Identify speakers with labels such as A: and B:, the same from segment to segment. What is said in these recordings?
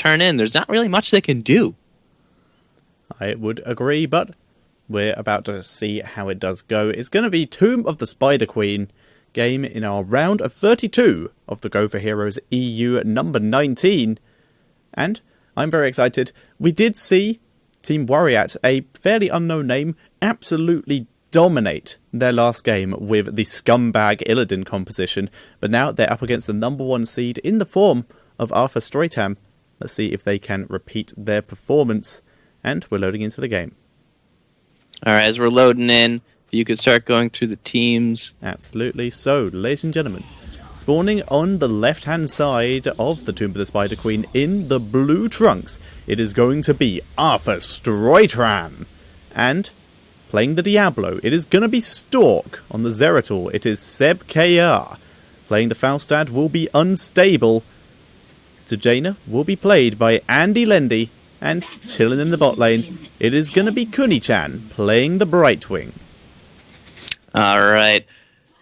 A: turn in, there's not really much they can do.
B: I would agree, but we're about to see how it does go. It's going to be Tomb of the Spider Queen game in our round of 32 of the Go4Heroes EU number 19. And I'm very excited. We did see Team Wariaty, a fairly unknown name, absolutely dominate their last game with the scumbag Illidan composition, but now they're up against the number 1 seed in the form of ArthasStroitHram. Let's see if they can repeat their performance, and we're loading into the game.
A: Alright, as we're loading in, you could start going through the teams.
B: Absolutely. So, ladies and gentlemen, spawning on the left-hand side of the Tomb of the Spider Queen in the blue trunks, it is going to be ArthasStroitHram. And playing the Diablo, it is going to be Stork. On the Zeratul, it is Seb KR. Playing the Falstad will be Unstable. Dejana will be played by Andy Lendy. And chilling in the bot lane, it is going to be Kuni-chan playing the Brightwing.
A: Alright.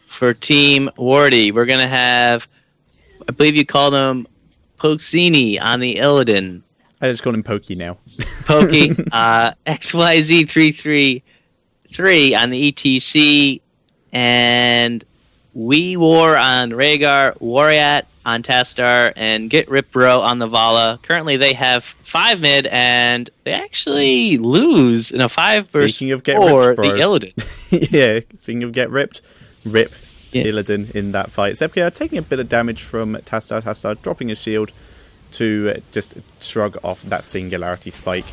A: For Team Wariaty, we're going to have, I believe you called him Pokesini on the Illidan.
B: I just call him Pokey now.
A: Pokey. XYZ333 on the ETC. And We War on Rhaegar, Wariaty on Tastar, and Get Rip Bro on the Vala. Currently they have 5 mid, and they actually lose in a 5 versus 4
B: the
A: Illidan.
B: Yeah, speaking of Get Ripped, Rip Illidan in that fight. Sepkia taking a bit of damage from Tastar, dropping his shield to just shrug off that singularity spike.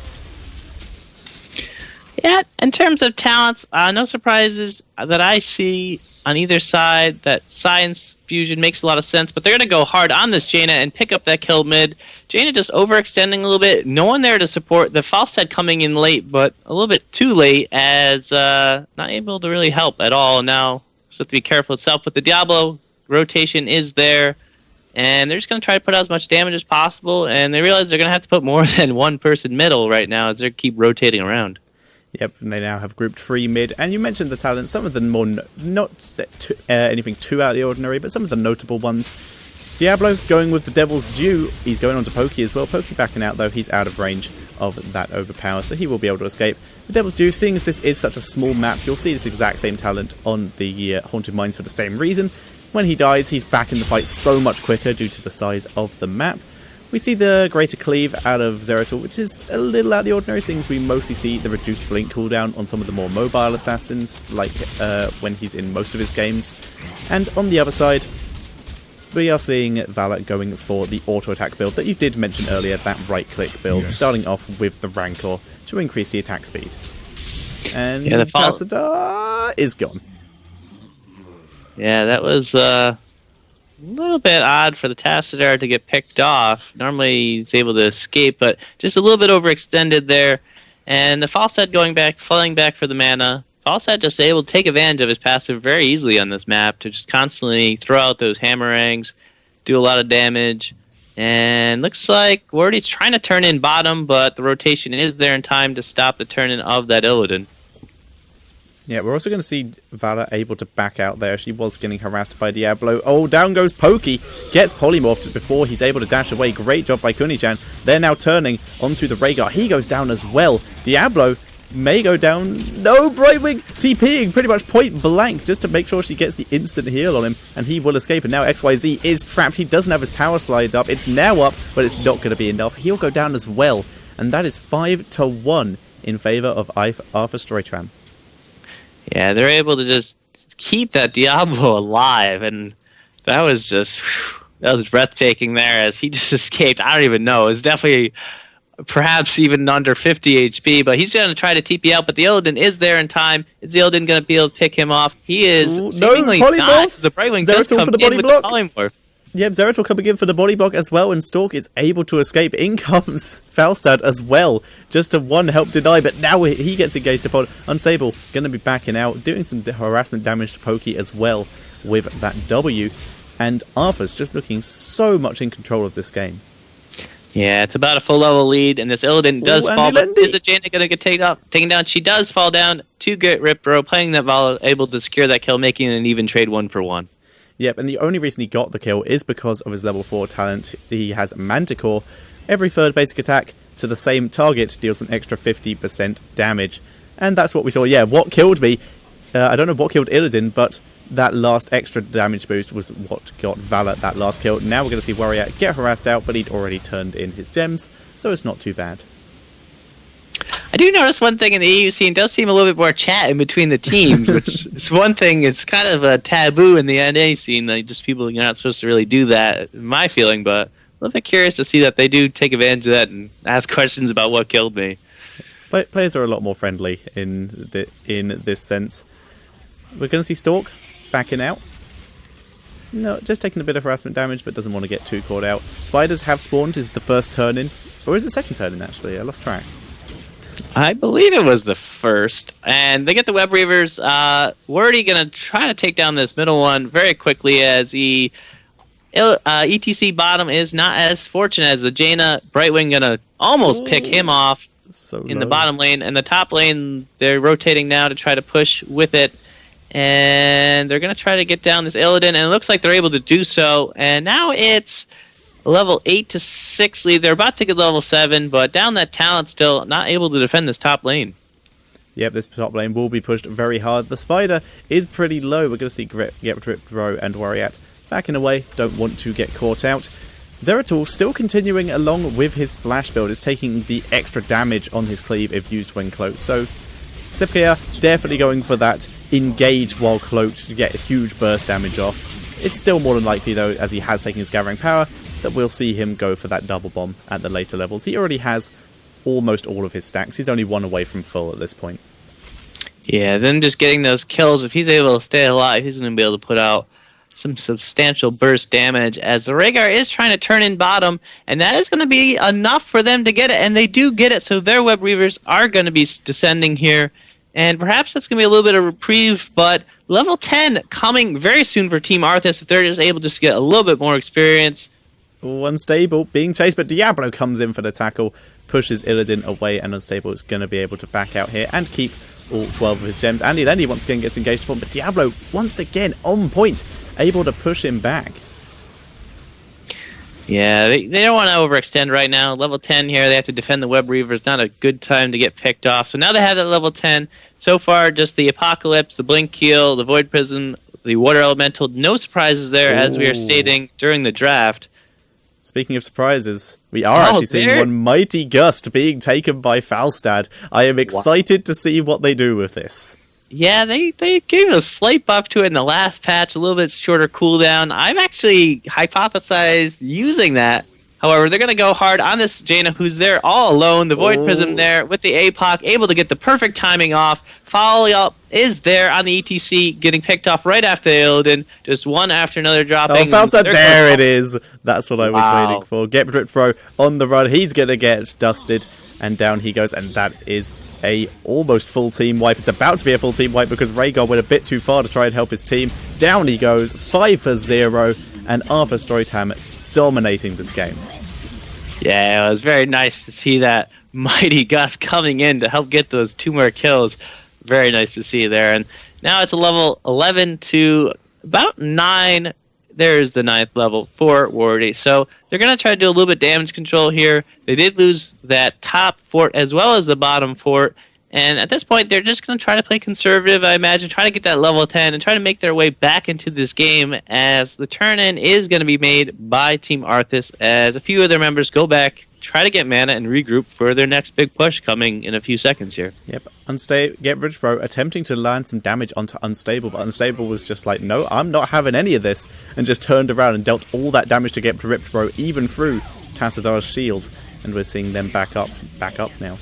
A: Yeah, in terms of talents, no surprises that I see on either side. That Science Fusion makes a lot of sense, but they're going to go hard on this Jaina and pick up that kill mid. Jaina just overextending a little bit. No one there to support. The Falstad coming in late, but a little bit too late, as not able to really help at all. Now, so have to be careful itself. But the Diablo rotation is there, and they're just going to try to put out as much damage as possible, and they realize they're going to have to put more than one person middle right now as they keep rotating around.
B: Yep, and they now have grouped 3 mid. And you mentioned the talents, some of them more not anything too out of the ordinary, but some of the notable ones. Diablo going with the Devil's Due. He's going on to Pokey as well. Pokey backing out, though. He's out of range of that overpower, so he will be able to escape. The Devil's Due, seeing as this is such a small map, you'll see this exact same talent on the Haunted Mines for the same reason. When he dies, he's back in the fight so much quicker due to the size of the map. We see the Greater Cleave out of Zeratul, which is a little out of the ordinary, since we mostly see the reduced blink cooldown on some of the more mobile assassins, like when he's in most of his games. And on the other side, we are seeing Vala going for the auto-attack build that you did mention earlier, that right-click build, starting off with the Rancor to increase the attack speed. And the Tassadar is gone.
A: Yeah, that was a little bit odd for the Tassadar to get picked off. Normally he's able to escape, but just a little bit overextended there. And the Falstad falling back for the mana. Falstad just able to take advantage of his passive very easily on this map to just constantly throw out those hammerangs, do a lot of damage. And looks like Wariaty's trying to turn in bottom, but the rotation is there in time to stop the turn-in of that Illidan.
B: Yeah, we're also going to see Vala able to back out there. She was getting harassed by Diablo. Oh, down goes Pokey. Gets polymorphed before he's able to dash away. Great job by Kuni-chan. They're now turning onto the Rhaegar. He goes down as well. Diablo may go down. No, Brightwing TPing pretty much point blank just to make sure she gets the instant heal on him, and he will escape. And now XYZ is trapped. He doesn't have his power slide up. It's now up, but it's not going to be enough. He'll go down as well. And that is 5-1 in favor of ArthasStroitHram.
A: Yeah, they're able to just keep that Diablo alive, and that was breathtaking there as he just escaped. I don't even know. It was definitely perhaps even under 50 HP, but he's going to try to TP out, but the Illidan is there in time. Is the Illidan going to be able to pick him off? He is seemingly not. The Brightwing does come in with the polymorph.
B: Yep, Zeratul coming in for the body block as well, and Stork is able to escape. In comes Falstad as well, just a one help deny, but now he gets engaged upon. Unstable, going to be backing out, doing some harassment damage to Pokey as well with that W. And Arthas just looking so much in control of this game.
A: Yeah, it's about a full level lead, and this Illidan does fall, but is Jaina going to get taken down? She does fall down to Get Rip Bro, playing that Vala, able to secure that kill, making an even trade 1-for-1.
B: Yep, and the only reason he got the kill is because of his level 4 talent. He has Manticore, Every third basic attack to the same target deals an extra 50% damage. And that's what we saw. Yeah, what killed me, I don't know what killed Illidan, but that last extra damage boost was what got Valor that last kill. Now we're going to see Wariaty get harassed out, but he'd already turned in his gems, so it's not too bad.
A: I do notice one thing in the EU scene does seem a little bit more chat in between the teams, which is one thing. It's kind of a taboo in the NA scene. Like, just people, you're not supposed to really do that, in my feeling, but a little bit curious to see that they do take advantage of that and ask questions about what killed me.
B: Players are a lot more friendly in this sense. We're going to see Stork backing out. No, just taking a bit of harassment damage, but doesn't want to get too caught out. Spiders have spawned is the first turn in. Or is it the second turn in, actually? I lost track.
A: I believe it was the first. And they get the Web Reavers. Wariaty going to try to take down this middle one very quickly as the ETC bottom is not as fortunate as the Jaina. Brightwing going to almost pick him off in the bottom lane. And the top lane, they're rotating now to try to push with it. And they're going to try to get down this Illidan. And it looks like they're able to do so. And now it's level 8 to 6 lead. They're about to get level 7, but down that talent still not able to defend this top lane.
B: Yep, this top lane will be pushed very hard. The Spider is pretty low. We're going to see Get-Ripped-Row and Wariaty backing away. Don't want to get caught out. Zeratul still continuing along with his slash build. Is taking the extra damage on his cleave if used when cloaked. So Cypria definitely going for that engage while cloaked to get a huge burst damage off. It's still more than likely, though, as he has taken his gathering power, that we'll see him go for that double bomb at the later levels. He already has almost all of his stacks. He's only one away from full at this point.
A: Yeah, then just getting those kills, if he's able to stay alive, he's going to be able to put out some substantial burst damage, as the Rhaegar is trying to turn in bottom, and that is going to be enough for them to get it, and they do get it, so their Web Reavers are going to be descending here, and perhaps that's going to be a little bit of reprieve, but level 10 coming very soon for Team Arthas if they're just able to get a little bit more experience.
B: Unstable being chased, but Diablo comes in for the tackle, pushes Illidan away, and Unstable is going to be able to back out here and keep all 12 of his gems. Andy Lenny once again gets engaged upon, but Diablo once again on point, able to push him back.
A: Yeah, they don't want to overextend right now. Level 10 here, they have to defend the Web Reavers. Not a good time to get picked off. So now they have that level 10. So far, just the Apocalypse, the Blink Keel, the Void Prism, the Water Elemental. No surprises there, as we are stating during the draft.
B: Speaking of surprises, we are actually seeing one Mighty Gust being taken by Falstad. I am excited to see what they do with this. Yeah,
A: they gave a slight buff to it in the last patch, a little bit shorter cooldown. I've actually hypothesized using that. However, they're going to go hard on this Jaina, who's there all alone. The Void Prism there with the APOC, able to get the perfect timing off. Follow-up is there on the ETC, getting picked off right after Illidan. Just one after another dropping.
B: Oh, Falstad, there it is. That's what I was waiting for. Get-Ripped-Row on the run. He's going to get dusted, and down he goes, and that is a almost full team wipe. It's about to be a full team wipe because Rhaegar went a bit too far to try and help his team. Down he goes, 5-0, and ArthasStroitHram dominating this game.
A: Yeah, it was very nice to see that Mighty Gust coming in to help get those 2 more kills. Very nice to see there. And now it's a level 11 to about 9. There's the 9th level for Wariaty. So they're going to try to do a little bit damage control here. They did lose that top fort as well as the bottom fort. And at this point, they're just going to try to play conservative, I imagine, try to get that level 10 and try to make their way back into this game, as the turn-in is going to be made by Team Arthas, as a few of their members go back, try to get mana and regroup for their next big push coming in a few seconds here.
B: Yep, Get-Rich-Bro attempting to land some damage onto Unstable, but Unstable was just like, no, I'm not having any of this, and just turned around and dealt all that damage to Get-Rich-Bro, even through Tassadar's shield, and we're seeing them back up now.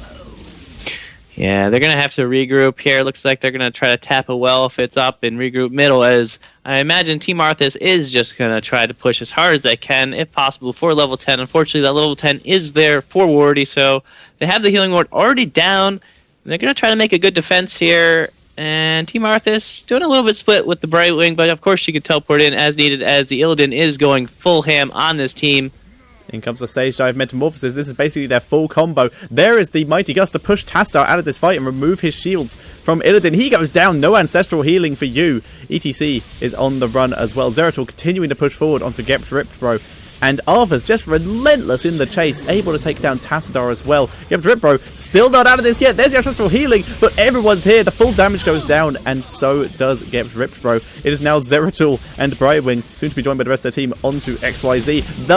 A: Yeah, they're going to have to regroup here. Looks like they're going to try to tap a well if it's up and regroup middle, as I imagine Team Arthas is just going to try to push as hard as they can, if possible, for level 10. Unfortunately, that level 10 is there for Wariaty, so they have the healing ward already down. They're going to try to make a good defense here, and Team Arthas doing a little bit split with the Brightwing, but of course she could teleport in as needed, as the Illidan is going full ham on this team.
B: In comes the Stage Dive Metamorphosis. This is basically their full combo. There is the Mighty Gust to push Tassadar out of this fight and remove his shields from Illidan. He goes down. No ancestral healing for you. ETC is on the run as well. Zeratul continuing to push forward onto Get-Ripped-Bro. And Arthas just relentless in the chase, able to take down Tassadar as well. You have Drip Bro, still not out of this yet. There's the ancestral healing, but everyone's here. The full damage goes down, and so does Get Ripped Bro. It is now Zeratul and Brightwing, soon to be joined by the rest of their team, onto XYZ.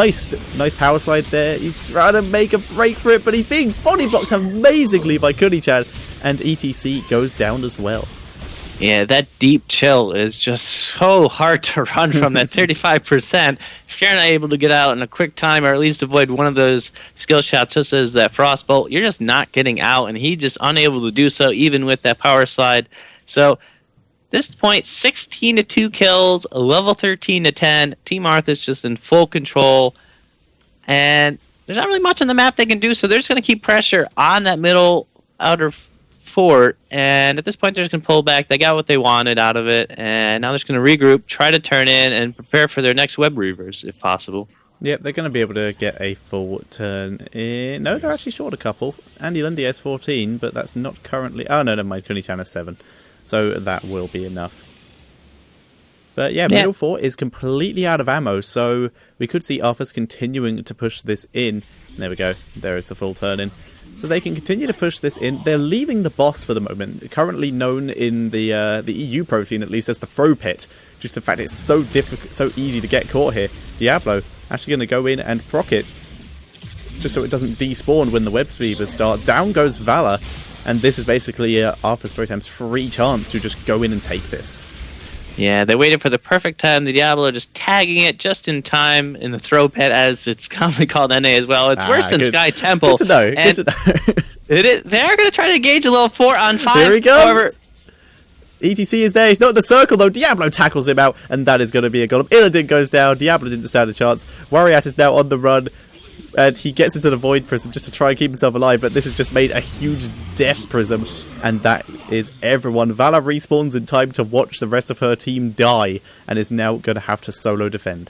B: Nice power slide there. He's trying to make a break for it, but he's being body blocked amazingly by Kunichan, and ETC goes down as well.
A: Yeah, that deep chill is just so hard to run from, that 35%. If you're not able to get out in a quick time, or at least avoid one of those skill shots, such as that Frostbolt, you're just not getting out, and he's just unable to do so, even with that power slide. So, this point, 16 to 2 kills, level 13 to 10. Team Arthas just in full control, and there's not really much on the map they can do, so they're just going to keep pressure on that middle outer fort, and at this point they're just going to pull back. They got what they wanted out of it, and now they're just going to regroup, try to turn in, and prepare for their next web reavers, if possible.
B: Yep, they're going to be able to get a full turn in. No, they're actually short a couple. Andy Lundy has 14, but that's not currently... Oh, no, never mind. Kunichan has 7. So that will be enough. But yeah, middle fort is completely out of ammo, so we could see Arthas continuing to push this in. There we go. There is the full turn in. So they can continue to push this in. They're leaving the boss for the moment, currently known in the EU pro scene at least as the throw pit. Just the fact it's so difficult, so easy to get caught here. Diablo actually going to go in and proc it, just so it doesn't despawn when the web weavers start. Down goes Valor, and this is basically ArthasStroitHram's free chance to just go in and take this.
A: Yeah, they waited for the perfect time. The Diablo just tagging it just in time in the throw pit, as it's commonly called NA as well. It's worse than Sky Temple.
B: Good to know. Good to know.
A: They are going to try to engage a level 4 on 5.
B: Here he goes.
A: However,
B: ETC is there. He's not in the circle, though. Diablo tackles him out, and that is going to be a golem. Illidan goes down. Diablo didn't stand a chance. Wariaty is now on the run, and he gets into the Void Prism just to try and keep himself alive, but this has just made a huge Death Prism, and that is everyone. Vala respawns in time to watch the rest of her team die, and is now going to have to solo defend.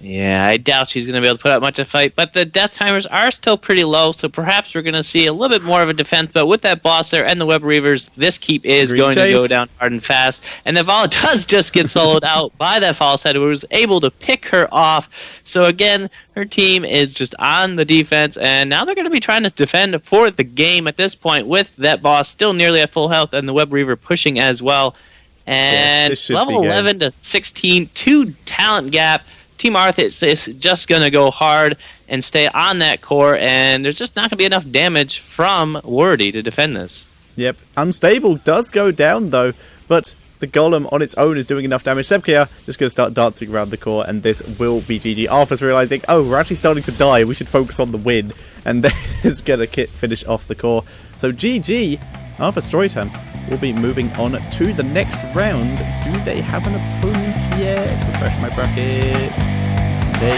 A: Yeah, I doubt she's going to be able to put up much of a fight, but the death timers are still pretty low, so perhaps we're going to see a little bit more of a defense, but with that boss there and the web reavers, this keep is going to go down hard and fast, and the Vala does just get soloed out by that false head, who was able to pick her off. So again, her team is just on the defense, and now they're going to be trying to defend for the game at this point, with that boss still nearly at full health, and the web reaver pushing as well. And level 11 to 16, 2 talent gap. Team Arthas is just going to go hard and stay on that core, and there's just not going to be enough damage from Wariaty to defend this.
B: Yep. Unstable does go down, though, but the golem on its own is doing enough damage. Sebkia just going to start dancing around the core, and this will be GG. Arthas realizing, oh, we're actually starting to die. We should focus on the win, and then is going to finish off the core. So GG, ArthasStroitHram will be moving on to the next round. Do they have an opponent yet? Refresh my bracket. They